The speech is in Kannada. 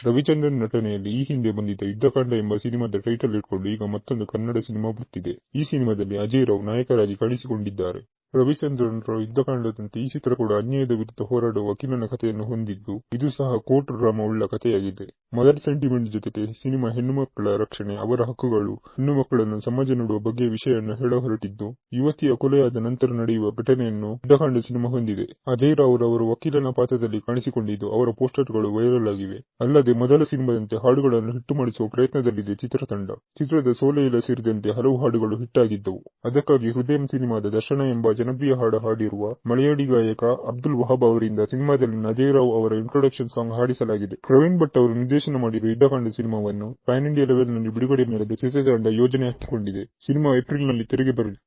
ರವಿಚಂದ್ರನ್ ನಟನೆಯಲ್ಲಿ ಈ ಹಿಂದೆ ಬಂದಿದ್ದ ಯುದ್ಧಕಾಂಡ ಎಂಬ ಸಿನಿಮಾದ ಟೈಟಲ್ ಇಟ್ಕೊಂಡು ಈಗ ಮತ್ತೊಂದು ಕನ್ನಡ ಸಿನಿಮಾ ಬರ್ತಿದೆ. ಈ ಸಿನಿಮಾದಲ್ಲಿ ಅಜಯ್ ರಾವ್ ನಾಯಕರಾಗಿ ಕಾಣಿಸಿಕೊಂಡಿದ್ದಾರೆ. ರವಿಚಂದ್ರನ್ ರ ಯುದ್ಧಕಾಂಡದಂತೆ ಈ ಚಿತ್ರ ಕೂಡ ಅನ್ಯಾಯದ ವಿರುದ್ಧ ಹೋರಾಡುವ ವಕೀಲನ ಕಥೆಯನ್ನು ಹೊಂದಿದ್ದು, ಇದು ಸಹ ಕೋರ್ಟ್ ಡ್ರಾಮಾ ಉಳ್ಳ ಕಥೆಯಾಗಿದೆ. ಮದರ್ ಸೆಂಟಿಮೆಂಟ್ ಜೊತೆಗೆ ಸಿನಿಮಾ ಹೆಣ್ಣುಮಕ್ಕಳ ರಕ್ಷಣೆ, ಅವರ ಹಕ್ಕುಗಳು, ಹೆಣ್ಣು ಮಕ್ಕಳನ್ನು ಸಮಾಜ ನೋಡುವ ಬಗ್ಗೆ ವಿಷಯವನ್ನು ಹೇಳ ಹೊರಟಿದ್ದು, ಯುವತಿಯ ಕೊಲೆಯಾದ ನಂತರ ನಡೆಯುವ ಘಟನೆಯನ್ನು ಯುದ್ಧಕಾಂಡ ಸಿನಿಮಾ ಹೊಂದಿದೆ. ಅಜಯ್ ರಾವ್ ರವರು ವಕೀಲನ ಪಾತ್ರದಲ್ಲಿ ಕಾಣಿಸಿಕೊಂಡಿದ್ದು, ಅವರ ಪೋಸ್ಟರ್ಗಳು ವೈರಲ್ ಆಗಿವೆ. ಅಲ್ಲದೆ ಮೊದಲ ಸಿನಿಮಾದಂತೆ ಹಾಡುಗಳನ್ನು ಹಿಟ್ಟು ಮಾಡಿಸುವ ಪ್ರಯತ್ನದಲ್ಲಿದೆ ಚಿತ್ರತಂಡ. ಚಿತ್ರದ ಸೋಲೆ ಇಲ್ಲ ಸೇರಿದಂತೆ ಹಲವು ಹಾಡುಗಳು ಹಿಟ್ಟಾಗಿದ್ದವು. ಅದಕ್ಕಾಗಿ ಹೃದಯಂ ಸಿನಿಮಾದ ದರ್ಶನ ಎಂಬ ಜನಪ್ರಿಯ ಹಾಡು ಹಾಡಿರುವ ಮಲಯಾಳಿ ಗಾಯಕ ಅಬ್ದುಲ್ ವಹಾಬ್ ಅವರಿಂದ ಸಿನಿಮಾದಲ್ಲಿನ ಅಜಯ್ ರಾವ್ ಅವರ ಇಂಟ್ರೊಡಕ್ಷನ್ ಸಾಂಗ್ ಹಾಡಿಸಲಾಗಿದೆ. ಪ್ರವೀಣ್ ಭಟ್ ಅವರು ನಿರ್ದೇಶನ ಮಾಡಿರುವ ಯುದ್ಧಕಾಂಡ ಸಿನಿಮಾವನ್ನು ಪ್ಯಾನ್ ಇಂಡಿಯಾ ಲೆವೆಲ್ನಲ್ಲಿ ಬಿಡುಗಡೆ ಮಾಡಲು ಚಿತ್ರತಂಡ ಯೋಜನೆ ಹಾಕಿಕೊಂಡಿದೆ. ಸಿನಿಮಾ ಏಪ್ರಿಲ್ನಲ್ಲಿ ತೆರೆಗೆ ಬರಲಿದೆ.